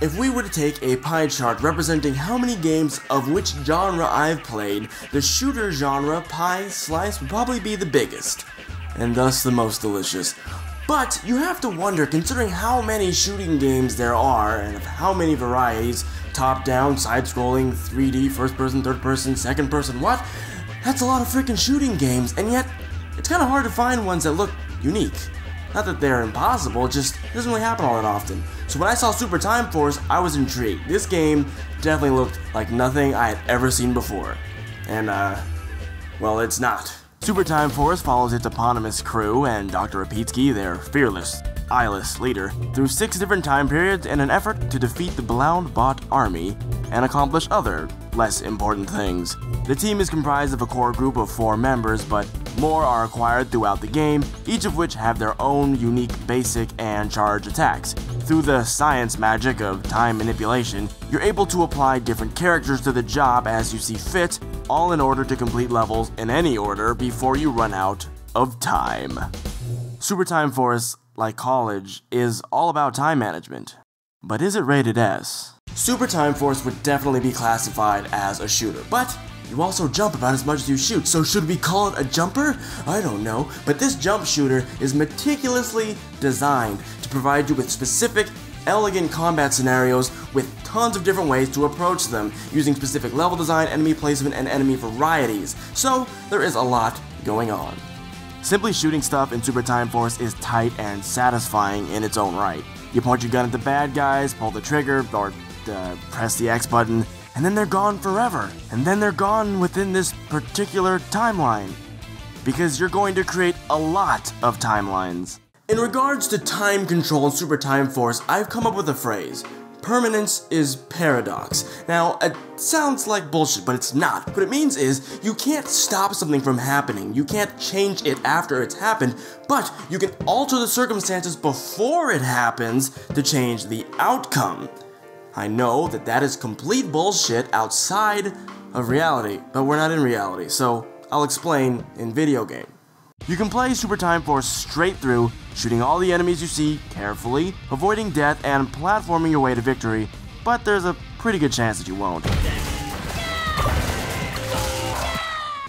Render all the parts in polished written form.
If we were to take a pie chart representing how many games of which genre I've played, the shooter genre pie slice would probably be the biggest, and thus the most delicious. But you have to wonder, considering how many shooting games there are, and of how many varieties, top-down, side-scrolling, 3D, first-person, third-person, second-person, what? That's a lot of freaking shooting games, and yet, it's kinda hard to find ones that look unique. Not that they're impossible, it just doesn't really happen all that often. So when I saw Super Time Force, I was intrigued. This game definitely looked like nothing I had ever seen before. And, well, it's not. Super Time Force follows its eponymous crew and Dr. Rapitsky, their fearless, eyeless leader, through 6 different time periods in an effort to defeat the Blound Bot army and accomplish other, less important things. The team is comprised of a core group of 4 members, but more are acquired throughout the game, each of which have their own unique basic and charge attacks. Through the science magic of time manipulation, you're able to apply different characters to the job as you see fit, all in order to complete levels in any order before you run out of time. Super Time Force, like college, is all about time management. But is it rated S? Super Time Force would definitely be classified as a shooter, but you also jump about as much as you shoot, so should we call it a jumper? I don't know, but this jump shooter is meticulously designed to provide you with specific, elegant combat scenarios with tons of different ways to approach them, using specific level design, enemy placement, and enemy varieties, so there is a lot going on. Simply shooting stuff in Super Time Force is tight and satisfying in its own right. You point your gun at the bad guys, pull the trigger, or press the X button, and then they're gone forever. And then they're gone within this particular timeline. Because you're going to create a lot of timelines. In regards to time control in Super Time Force, I've come up with a phrase. Permanence is paradox. Now, it sounds like bullshit, but it's not. What it means is, you can't stop something from happening, you can't change it after it's happened, but you can alter the circumstances before it happens to change the outcome. I know that that is complete bullshit outside of reality, but we're not in reality, so I'll explain in video game. You can play Super Time Force straight through, shooting all the enemies you see carefully, avoiding death, and platforming your way to victory, but there's a pretty good chance that you won't.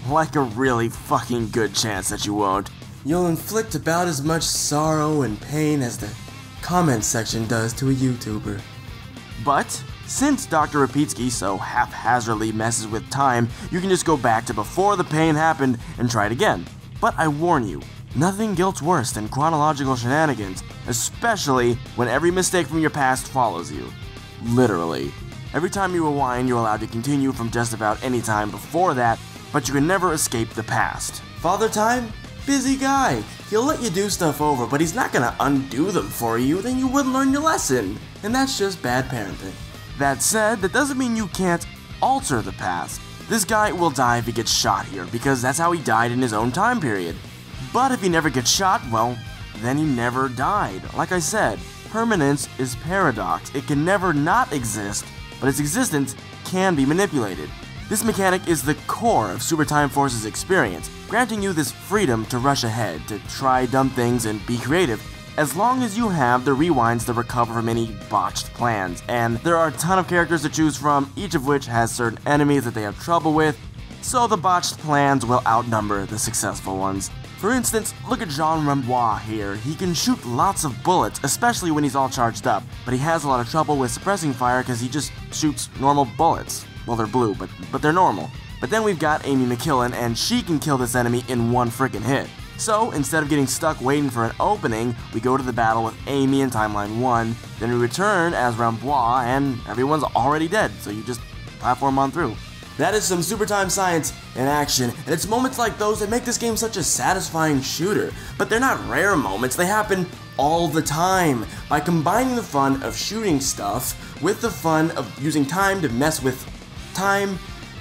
Like a really fucking good chance that you won't. You'll inflict about as much sorrow and pain as the comment section does to a YouTuber. But, since Dr. Rapitsky so haphazardly messes with time, you can just go back to before the pain happened and try it again. But I warn you, nothing guilt's worse than chronological shenanigans, especially when every mistake from your past follows you. Literally. Every time you rewind, you're allowed to continue from just about any time before that, but you can never escape the past. Father Time? Busy guy. He'll let you do stuff over, but he's not gonna undo them for you, then you wouldn't learn your lesson. And that's just bad parenting. That said, that doesn't mean you can't alter the past. This guy will die if he gets shot here, because that's how he died in his own time period. But if he never gets shot, well, then he never died. Like I said, permanence is paradox. It can never not exist, but its existence can be manipulated. This mechanic is the core of Super Time Force's experience, granting you this freedom to rush ahead, to try dumb things and be creative, as long as you have the rewinds to recover from any botched plans. And there are a ton of characters to choose from, each of which has certain enemies that they have trouble with, so the botched plans will outnumber the successful ones. For instance, look at Jean Rembois here. He can shoot lots of bullets, especially when he's all charged up, but he has a lot of trouble with suppressing fire because he just shoots normal bullets. Well, they're blue, but they're normal. But then we've got Amy McKillen, and she can kill this enemy in one freaking hit. So, instead of getting stuck waiting for an opening, we go to the battle with Amy in Timeline 1, then we return as Rembois, and everyone's already dead, so you just platform on through. That is some Super Time science in action, and it's moments like those that make this game such a satisfying shooter. But they're not rare moments, they happen all the time. By combining the fun of shooting stuff with the fun of using time to mess with time,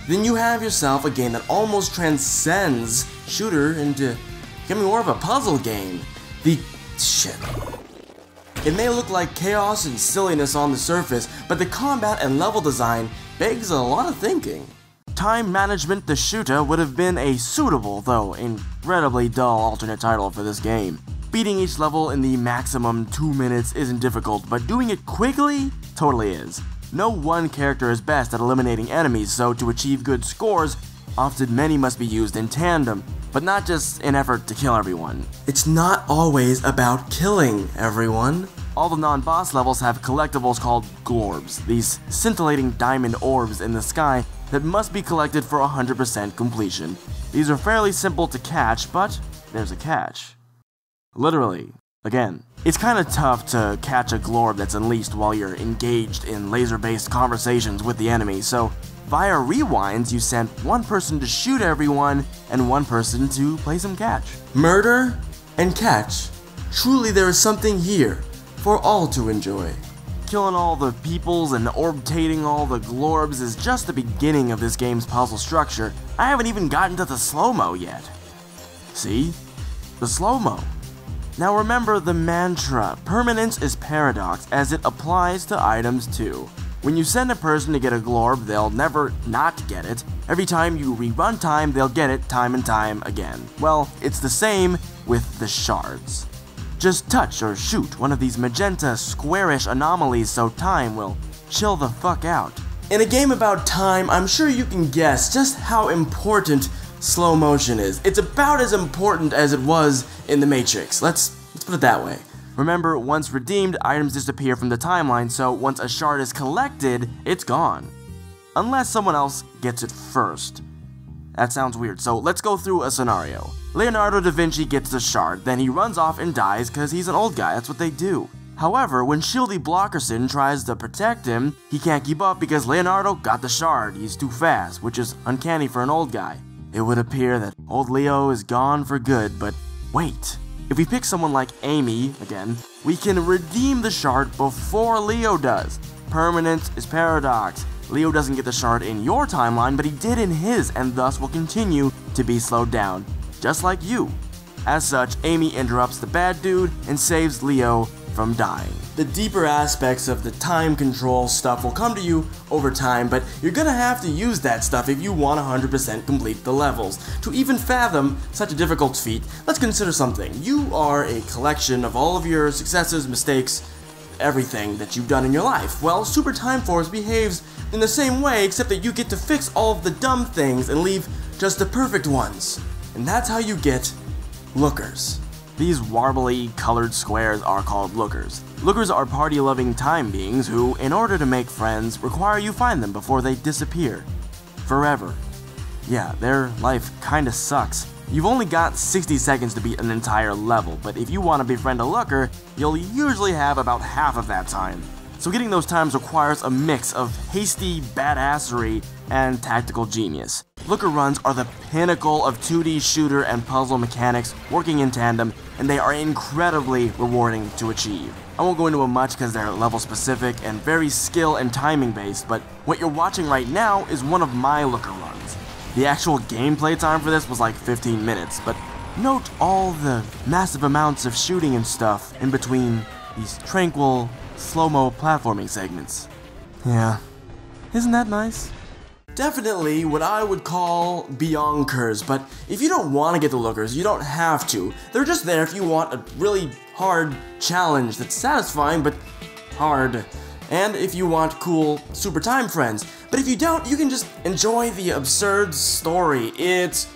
then you have yourself a game that almost transcends shooter into becoming more of a puzzle game. It may look like chaos and silliness on the surface, but the combat and level design begs a lot of thinking. Time Management the Shooter would have been a suitable, though incredibly dull alternate title for this game. Beating each level in the maximum 2 minutes isn't difficult, but doing it quickly totally is. No one character is best at eliminating enemies, so to achieve good scores, often many must be used in tandem, but not just in effort to kill everyone. It's not always about killing everyone. All the non-boss levels have collectibles called glorbs, these scintillating diamond orbs in the sky that must be collected for 100% completion. These are fairly simple to catch, but there's a catch. Literally. Again, it's kinda tough to catch a glorb that's unleashed while you're engaged in laser-based conversations with the enemy, so via rewinds you sent one person to shoot everyone and one person to play some catch. Murder and catch. Truly there is something here for all to enjoy. Killing all the peoples and orbitating all the glorbs is just the beginning of this game's puzzle structure. I haven't even gotten to the slow-mo yet. See? The slow-mo. Now remember the mantra, permanence is paradox as it applies to items too. When you send a person to get a glorb, they'll never not get it. Every time you rerun time, they'll get it time and time again. Well, it's the same with the shards. Just touch or shoot one of these magenta squarish anomalies so time will chill the fuck out. In a game about time, I'm sure you can guess just how important slow motion is. It's about as important as it was in the Matrix. Let's put it that way. Remember, once redeemed, items disappear from the timeline, so once a shard is collected, it's gone. Unless someone else gets it first. That sounds weird, so let's go through a scenario. Leonardo da Vinci gets the shard, then he runs off and dies because he's an old guy, that's what they do. However, when Shieldy Blockerson tries to protect him, he can't keep up because Leonardo got the shard, he's too fast, which is uncanny for an old guy. It would appear that old Leo is gone for good, but wait. If we pick someone like Amy, again, we can redeem the shard before Leo does. Permanence is paradox. Leo doesn't get the shard in your timeline, but he did in his, and thus will continue to be slowed down, just like you. As such, Amy interrupts the bad dude and saves Leo from dying. The deeper aspects of the time control stuff will come to you over time, but you're gonna have to use that stuff if you want 100% complete the levels. To even fathom such a difficult feat, let's consider something. You are a collection of all of your successes, mistakes, everything that you've done in your life. Well, Super Time Force behaves in the same way, except that you get to fix all of the dumb things and leave just the perfect ones. And that's how you get lookers. These warbly colored squares are called lookers. Lookers are party-loving time beings who, in order to make friends, require you find them before they disappear. Forever. Yeah, their life kinda sucks. You've only got 60 seconds to beat an entire level, but if you want to befriend a looker, you'll usually have about half of that time. So getting those times requires a mix of hasty badassery and tactical genius. Looker runs are the pinnacle of 2D shooter and puzzle mechanics working in tandem, and they are incredibly rewarding to achieve. I won't go into it much because they're level specific and very skill and timing based, but what you're watching right now is one of my looker runs. The actual gameplay time for this was like 15 minutes, but note all the massive amounts of shooting and stuff in between these tranquil, slow-mo platforming segments. Yeah, isn't that nice? Definitely what I would call Bionkers, but if you don't want to get the lookers, you don't have to. They're just there if you want a really hard challenge that's satisfying but hard. And if you want cool Super Time friends. But if you don't, you can just enjoy the absurd story. It's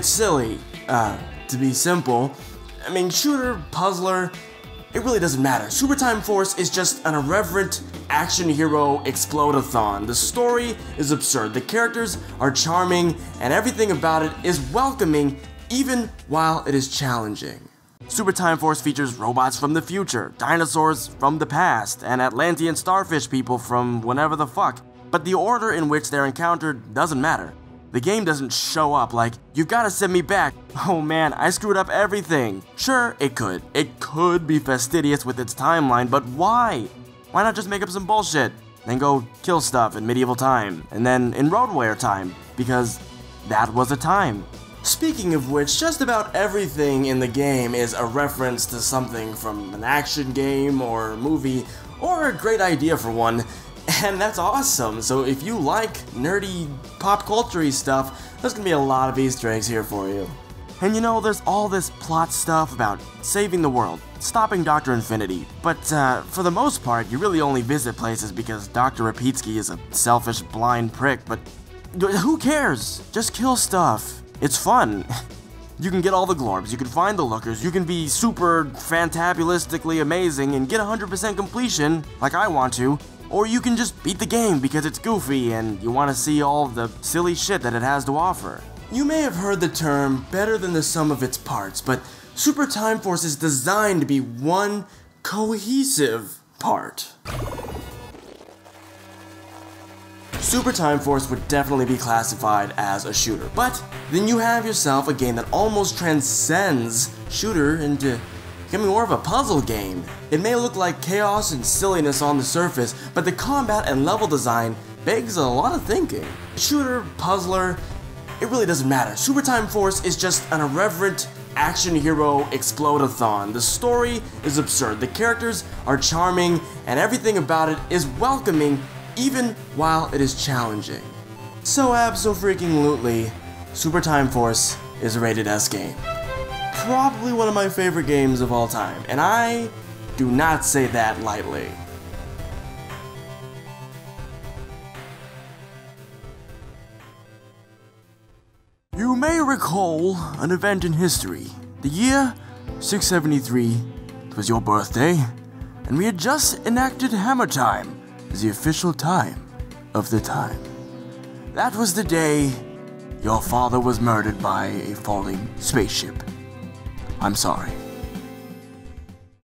silly, to be simple. I mean, shooter, puzzler, it really doesn't matter. Super Time Force is just an irreverent action hero explodathon. The story is absurd, the characters are charming, and everything about it is welcoming, even while it is challenging. Super Time Force features robots from the future, dinosaurs from the past, and Atlantean starfish people from whenever the fuck. But the order in which they're encountered doesn't matter. The game doesn't show up like, you gotta send me back. Oh man, I screwed up everything. Sure, it could. It could be fastidious with its timeline, but why? Why not just make up some bullshit? Then go kill stuff in medieval time, and then in Roadwear time, because that was a time. Speaking of which, just about everything in the game is a reference to something from an action game or movie, or a great idea for one. And that's awesome, so if you like nerdy, pop culture-y stuff, there's gonna be a lot of Easter eggs here for you. And you know, there's all this plot stuff about saving the world, stopping Dr. Infinity, but for the most part, you really only visit places because Dr. Rapitsky is a selfish, blind prick, but who cares? Just kill stuff. It's fun. You can get all the glorbs, you can find the lookers, you can be super fantabulistically amazing and get 100% completion, like I want to, or you can just beat the game because it's goofy and you want to see all the silly shit that it has to offer. You may have heard the term better than the sum of its parts, but Super Time Force is designed to be one cohesive part. Super Time Force would definitely be classified as a shooter, but then you have yourself a game that almost transcends shooter into becoming more of a puzzle game. It may look like chaos and silliness on the surface, but the combat and level design begs a lot of thinking. Shooter, puzzler, it really doesn't matter. Super Time Force is just an irreverent action hero explode-a-thon. The story is absurd, the characters are charming, and everything about it is welcoming even while it is challenging. So abso-freaking-lutely, Super Time Force is a rated S game. Probably one of my favorite games of all time, and I do not say that lightly. You may recall an event in history. The year 673 was your birthday, and we had just enacted Hammer Time as the official time of the time. That was the day your father was murdered by a falling spaceship. I'm sorry.